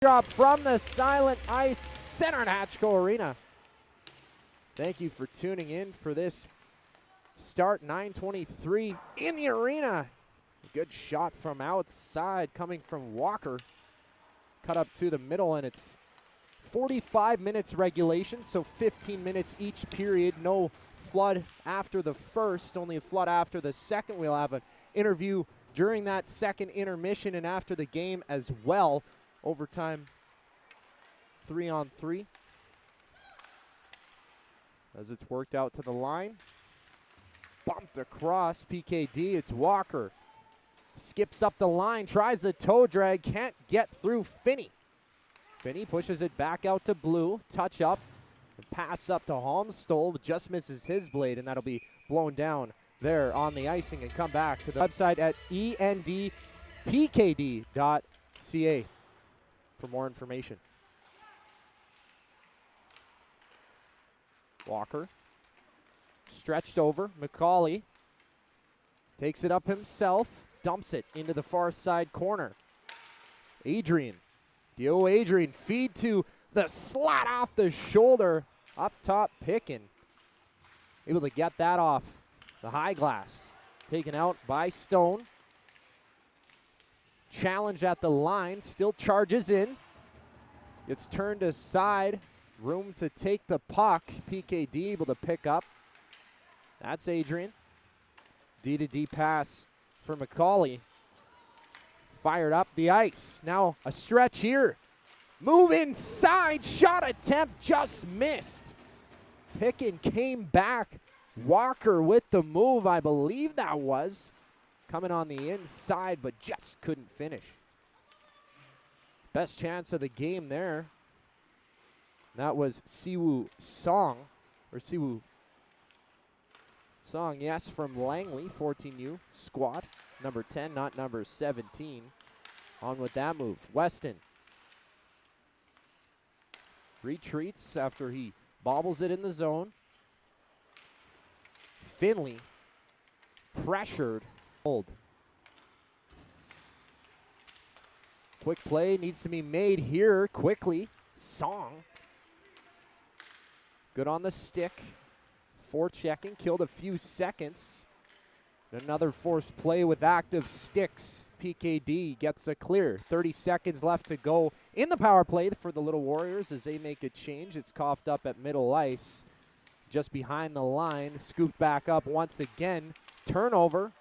Drop from the silent ice, Center Hatchco Arena. Thank you for tuning in for this start. 9:23 in the arena. A good shot from outside coming from Walker. Cut up to the middle, and it's 45 minutes regulation, so 15 minutes each period. No flood after the first, only a flood after the second. We'll have an interview during that second intermission and after the game as well. Overtime 3-on-3. As it's worked out to the line. Bumped across PKD, it's Walker. Skips up the line, tries the toe drag, can't get through Finney. Finney pushes it back out to Blue, touch up, and pass up to Holmstol, just misses his blade, and that'll be blown down there on the icing and come back to the website at endpkd.ca for more information. Walker stretched over. McCauley takes it up himself, dumps it into the far side corner. Adrian, Adrian, feed to the slot off the shoulder. Up top, Pickin. Able to get that off the high glass. Taken out by Stone. Challenge at the line, still charges in. It's turned aside. Room to take the puck. PKD able to pick up. That's Adrian. D-to-D pass for McCauley. Fired up the ice. Now a stretch here. Move inside. Shot attempt just missed. Pickin came back. Walker with the move, I believe that was. Coming on the inside, but just couldn't finish. Best chance of the game there. That was Siwoo Song, yes, from Langley, 14U squad. Number 10, not number 17. On with that move. Weston retreats after he bobbles it in the zone. Finley pressured. Hold. Quick play needs to be made here quickly. Song. Good on the stick. Forechecking, killed a few seconds. Another forced play with active sticks. PKD gets a clear. 30 seconds left to go in the power play for the Little Warriors as they make a change. It's coughed up at middle ice. Just behind the line. Scooped back up once again. Turnover.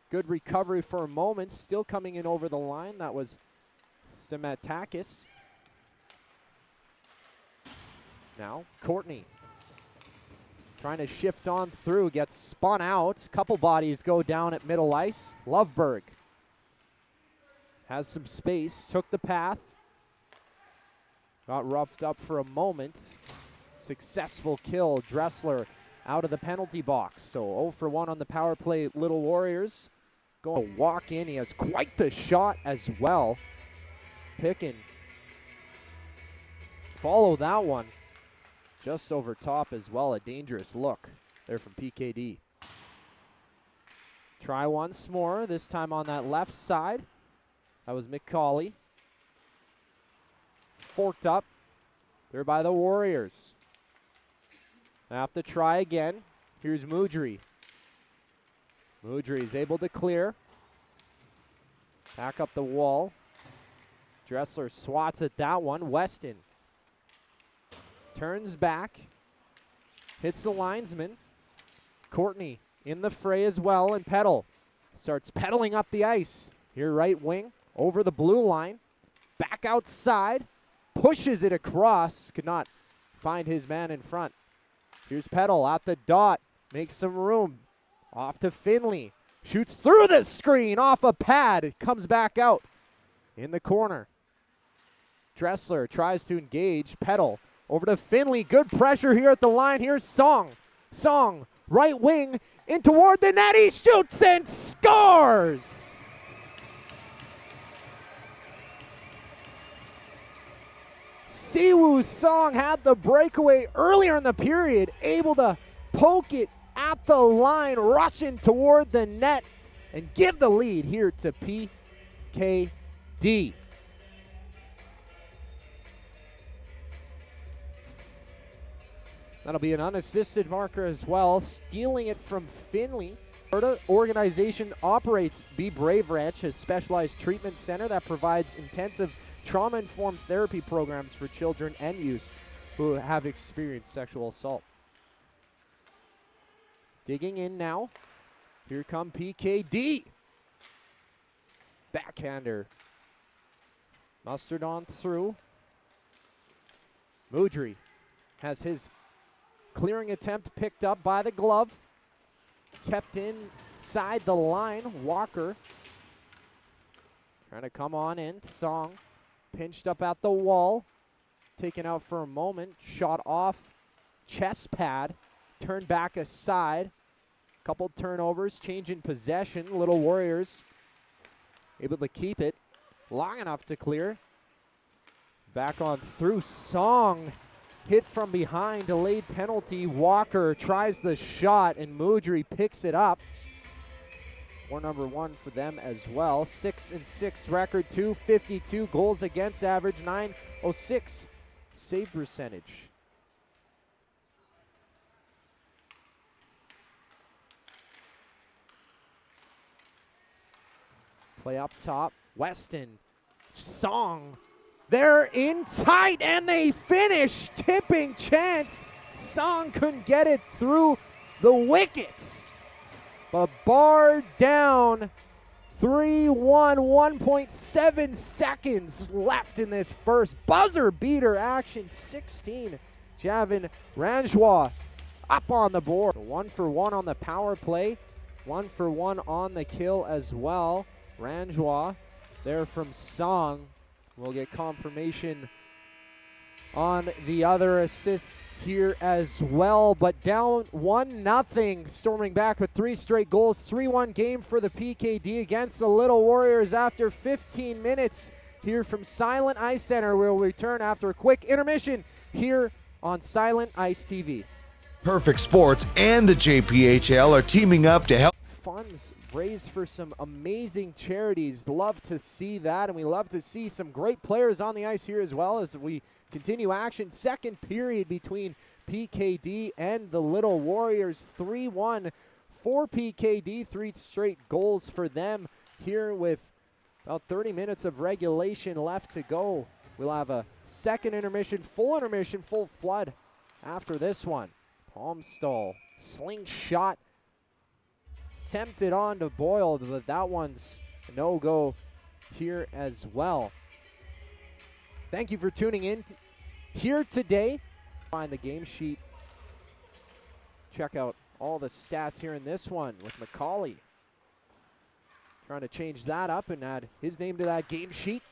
Good recovery for a moment. Still coming in over the line. That was Stamatakis. Now, Courtney trying to shift on through, gets spun out. Couple bodies go down at middle ice. Loveberg has some space, took the path. Got roughed up for a moment. Successful kill. Dressler out of the penalty box. So 0 for 1 on the power play, Little Warriors. Going to walk in. He has quite the shot as well. Pickin. Follow that one. Just over top as well, a dangerous look there from PKD. Try once more, this time on that left side. That was McCauley. Forked up there by the Warriors. Have to try again. Here's Mudry. Mudry is able to clear. Back up the wall. Dressler swats at that one. Weston turns back, hits the linesman. Courtney in the fray as well, and Peddle starts pedaling up the ice. Here right wing, over the blue line, back outside, pushes it across, could not find his man in front. Here's Peddle at the dot, makes some room, off to Finley, shoots through the screen, off a pad, comes back out in the corner. Dressler tries to engage, Peddle over to Finley, good pressure here at the line. Here's Song. Song, right wing, in toward the net. He shoots and scores! Siwoo Song had the breakaway earlier in the period, able to poke it at the line, rushing toward the net, and give the lead here to PKD. That'll be an unassisted marker as well, stealing it from Finley. Alberta organization operates Be Brave Ranch, a specialized treatment center that provides intensive trauma-informed therapy programs for children and youth who have experienced sexual assault. Digging in now. Here come PKD. Backhander. Mustered on through. Mudry has his clearing attempt picked up by the glove. Kept inside the line. Walker trying to come on in. Song pinched up at the wall. Taken out for a moment. Shot off chest pad. Turned back aside. Couple turnovers. Change in possession. Little Warriors able to keep it long enough to clear. Back on through. Song hit from behind, delayed penalty. Walker tries the shot, and Mudry picks it up. War number 1 for them as well. 6-6 record, 252 goals against average, 906 save percentage. Play up top. Weston. Song. They're in tight, and they finish. Tipping chance. Song couldn't get it through the wickets. But barred down. 3-1, 1.7 seconds left in this first. Buzzer beater action, 16. Javin Ranjois up on the board. 1-for-1 on the power play. 1-for-1 on the kill as well. Ranjois there from Song. We'll get confirmation on the other assists here as well. But down 1-0, storming back with 3 straight goals. 3-1 game for the PKD against the Little Warriors after 15 minutes here from Silent Ice Center. We'll return after a quick intermission here on Silent Ice TV. Perfect Sports and the JPHL are teaming up to help. Funds raised for some amazing charities. Love to see that, and we love to see some great players on the ice here as well as we continue action. Second period between PKD and the Little Warriors. 3-1 for PKD. 3 straight goals for them here with about 30 minutes of regulation left to go. We'll have a second intermission, full flood after this one. Palmstall, slingshot. Tempted on to Boyle, but that one's a no-go here as well. Thank you for tuning in here today. Find the game sheet. Check out all the stats here in this one with McCauley. Trying to change that up and add his name to that game sheet.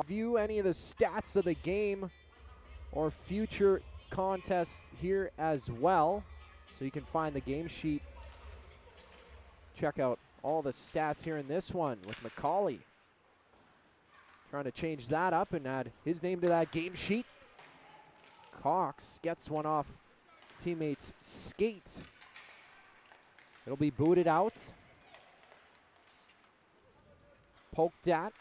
View any of the stats of the game or future contests here as well. So you can find the game sheet. Check out all the stats here in this one with McCauley. Trying to change that up and add his name to that game sheet. Cox gets one off teammate's skate. It'll be booted out. Poked at.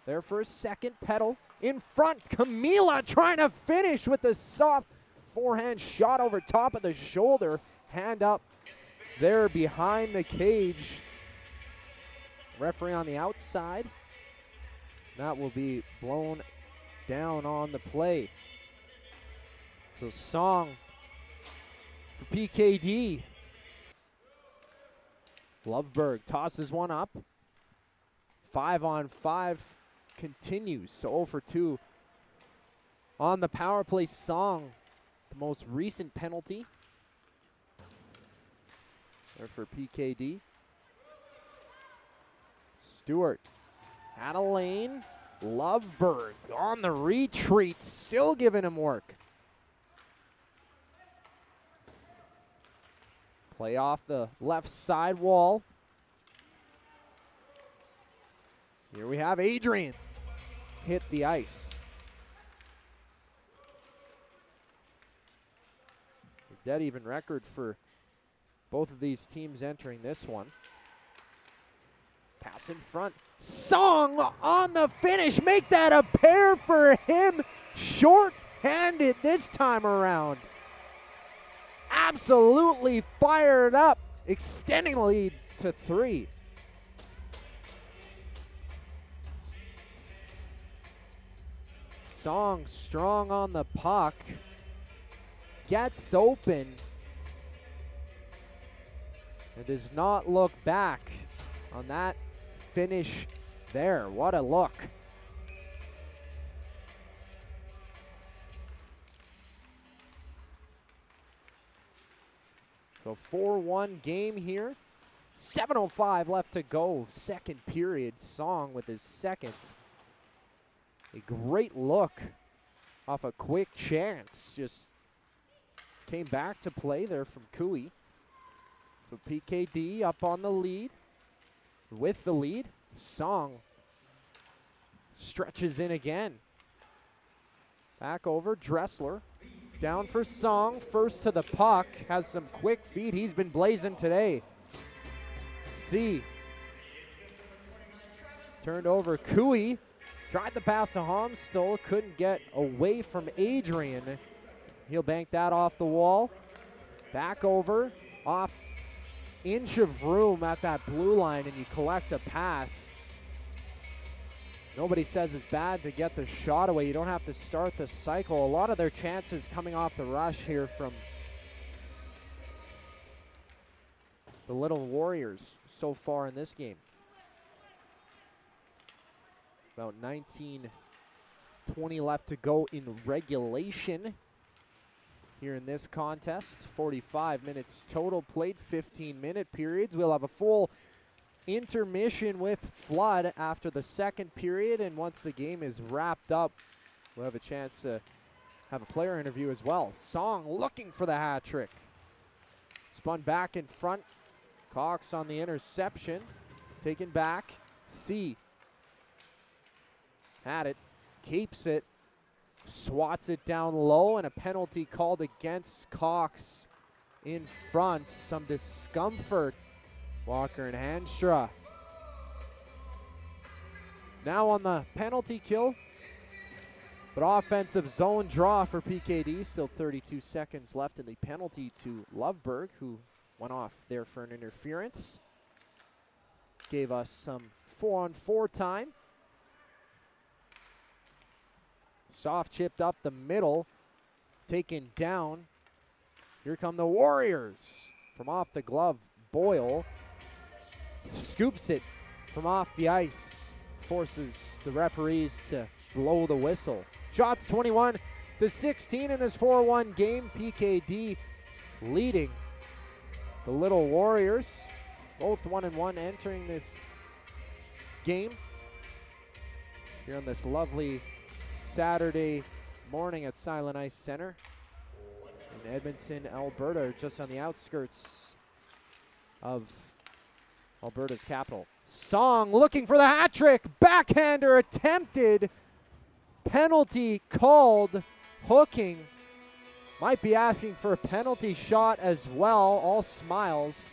There for a second. Pedal in front. Camila trying to finish with the soft forehand shot over top of the shoulder. Hand up there behind the cage. Referee on the outside. That will be blown down on the play. So Song for PKD. Loveberg tosses one up. 5-on-5 continues. So 0 for 2 on the power play. Song, the most recent penalty. There for PKD. Stewart out of lane. Loveberg on the retreat, still giving him work. Play off the left side wall. Here we have Adrian hit the ice. A dead even record for both of these teams entering this one. Pass in front. Song on the finish. Make that a pair for him. Short one-handed this time around. Absolutely fired up, extending the lead to 3. Song strong on the puck. Gets open. And does not look back on that finish there. What a look. So 4-1 game here. 7:05 left to go. Second period. Song with his second. A great look off a quick chance. Just came back to play there from Cooey. So PKD up on the lead. With the lead, Song stretches in again. Back over, Dressler. Down for Song, first to the puck. Has some quick feet. He's been blazing today. See. Turned over, Cooey. Tried the pass to Homstall, couldn't get away from Adrian. He'll bank that off the wall. Back over, off inch of room at that blue line, and you collect a pass. Nobody says it's bad to get the shot away. You don't have to start the cycle. A lot of their chances coming off the rush here from the Little Warriors so far in this game. About 19-20 left to go in regulation here in this contest. 45 minutes total played, 15-minute periods. We'll have a full intermission with Flood after the second period, and once the game is wrapped up, we'll have a chance to have a player interview as well. Song looking for the hat trick. Spun back in front. Cox on the interception. Taken back. C. Had it. Keeps it. Swats it down low, and a penalty called against Cox in front. Some discomfort. Walker and Hanstra. Now on the penalty kill, but offensive zone draw for PKD. Still 32 seconds left in the penalty to Loveberg, who went off there for an interference. Gave us some 4-on-4 time. Soft chipped up the middle, taken down. Here come the Warriors. From off the glove, Boyle scoops it from off the ice, forces the referees to blow the whistle. Shots 21-16 in this 4-1 game. PKD leading the Little Warriors, both 1-1 entering this game here on this lovely Saturday morning at Silent Ice Center in Edmonton, Alberta, just on the outskirts of Alberta's capital. Song looking for the hat trick. Backhander attempted. Penalty called. Hooking. Might be asking for a penalty shot as well. All smiles.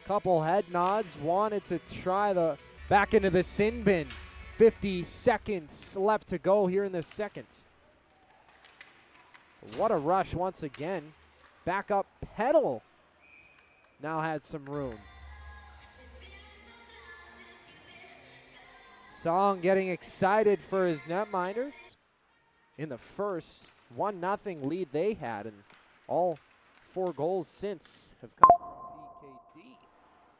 Couple head nods. Wanted to try the back into the sin bin. 50 seconds left to go here in the second. What a rush once again. Back up pedal. Now had some room. Song getting excited for his netminders. In the first 1-0 lead they had, and all 4 goals since have come from PKD.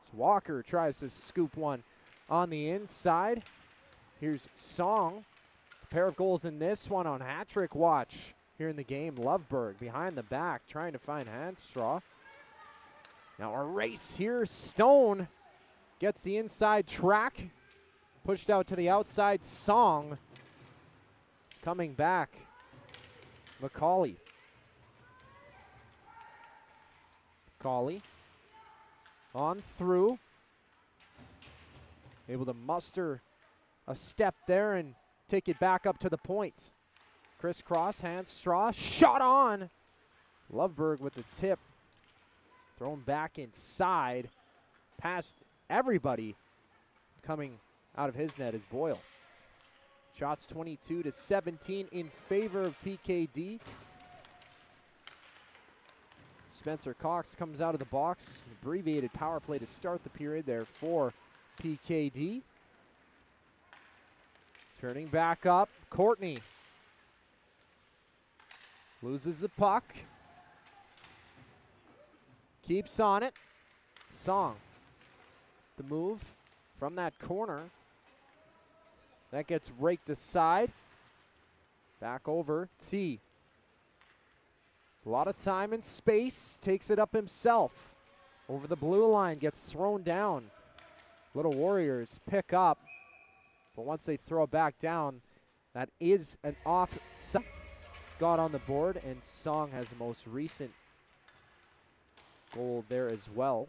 So Walker tries to scoop one on the inside. Here's Song. A pair of goals in this one on hat-trick watch here in the game. Loveberg behind the back trying to find Handstraw. Now a race here. Stone gets the inside track. Pushed out to the outside. Song coming back. McCauley. On through. Able to muster a step there and take it back up to the point. Crisscross, Handstraw, shot on. Loveberg with the tip. Thrown back inside. Past everybody. Coming out of his net is Boyle. Shots 22-17 in favor of PKD. Spencer Cox comes out of the box. Abbreviated power play to start the period there for PKD. Turning back up, Courtney. Loses the puck. Keeps on it. Song. The move from that corner. That gets raked aside. Back over. T. A lot of time and space. Takes it up himself. Over the blue line. Gets thrown down. Little Warriors pick up. But once they throw it back down, that is an offside. Got on the board, and Song has the most recent goal there as well.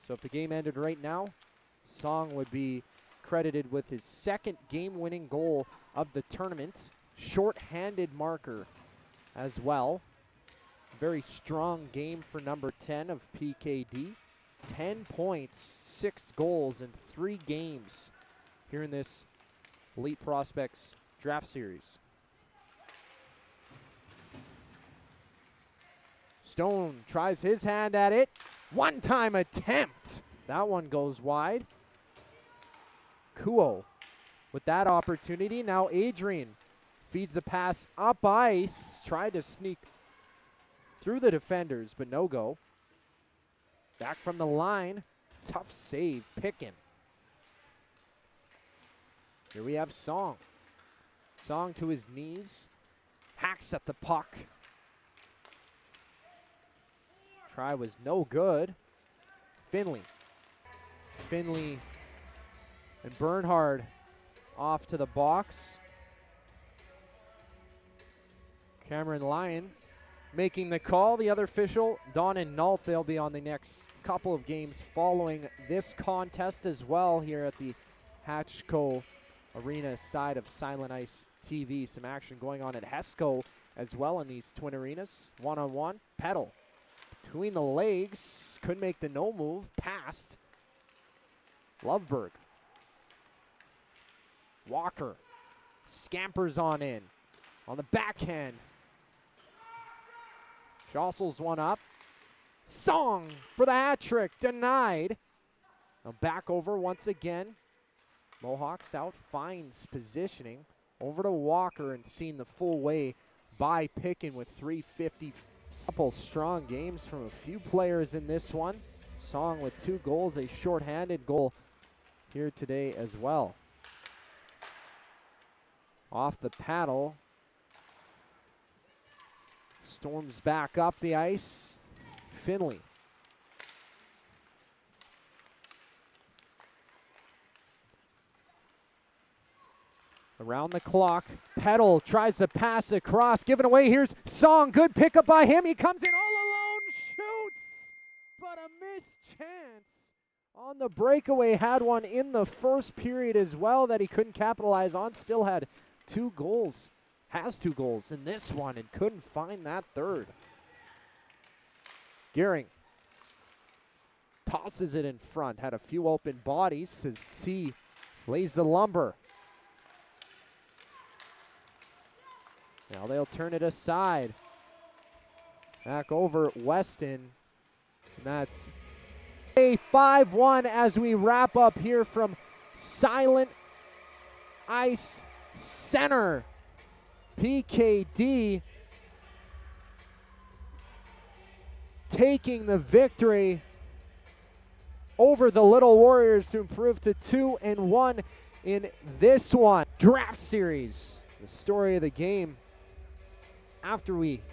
So if the game ended right now, Song would be credited with his second game-winning goal of the tournament. Short-handed marker as well. Very strong game for number 10 of PKD. 10 points, 6 goals in 3 games here in this Elite Prospects Draft Series. Stone tries his hand at it. One-time attempt. That one goes wide. Kuo with that opportunity. Now Adrian feeds a pass up ice. Tried to sneak through the defenders, but no go. Back from the line. Tough save, Pickin. Here we have Song. Song to his knees. Hacks at the puck. Try was no good. Finley and Bernhard off to the box. Cameron Lyon making the call. The other official, Don and Nault, they'll be on the next couple of games following this contest as well here at the Hatchco Arena side of Silent Ice TV. Some action going on at Hesco as well in these twin arenas. One-on-one, Petal. Between the legs, couldn't make the no move, passed. Loveberg. Walker scampers on in. On the backhand. Jostles one up. Song for the hat trick, denied. Now back over once again. Mohawk South finds positioning. Over to Walker and seen the full way by Pickin with 3:50. Couple strong games from a few players in this one. Song with 2 goals, a shorthanded goal here today as well. Off the paddle. Storms back up the ice. Finley. Around the clock, Petal tries to pass across, given away. Here's Song, good pickup by him. He comes in all alone, shoots, but a missed chance on the breakaway. Had one in the first period as well that he couldn't capitalize on. Still had 2 goals, has 2 goals in this one and couldn't find that third. Gearing tosses it in front, had a few open bodies as he lays the lumber. Now they'll turn it aside. Back over Weston. And that's a 5-1 as we wrap up here from Silent Ice Center. PKD taking the victory over the Little Warriors to improve to 2-1 in this one. Draft series, the story of the game. After we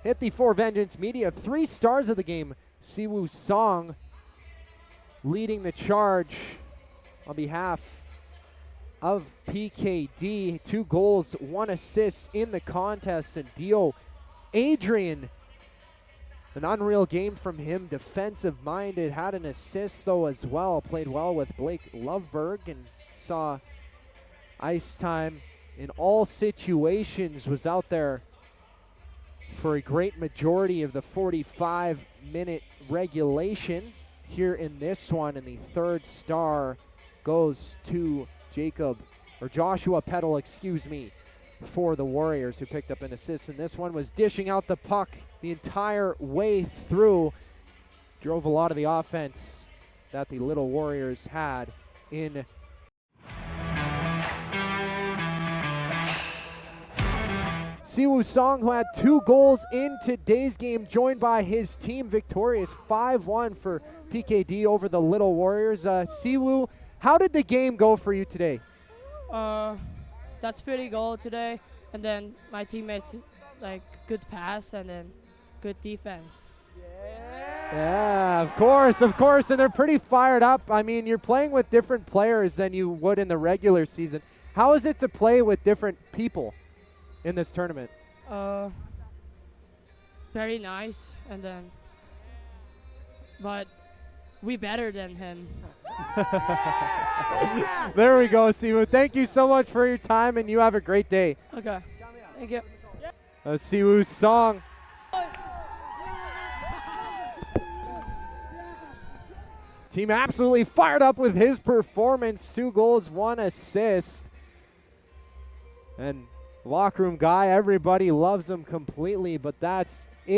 hit the For Vengeance Media, 3 stars of the game, Siwoo Song leading the charge on behalf of PKD. 2 goals, 1 assist in the contest. And Dio Adrian, an unreal game from him, defensive-minded, had an assist though as well. Played well with Blake Loveberg and saw ice time in all situations, was out there for a great majority of the 45-minute regulation here in this one. And the 3rd star goes to Jacob or Joshua Petal, excuse me, for the Warriors, who picked up an assist. And this one was dishing out the puck the entire way through. Drove a lot of the offense that the Little Warriors had in. Siwoo Song, who had 2 goals in today's game, joined by his team, victorious 5-1 for PKD over the Little Warriors. Siwoo, how did the game go for you today? That's pretty goal today, and then my teammates like good pass and then good defense. Yeah, of course, and they're pretty fired up. I mean, you're playing with different players than you would in the regular season. How is it to play with different people in this tournament? Very nice, and then, but we better than him. There we go, Siwoo. Thank you so much for your time, and you have a great day. Okay, thank you. Siwoo Song. Team absolutely fired up with his performance. 2 goals, 1 assist. And locker room guy, everybody loves him completely, but that's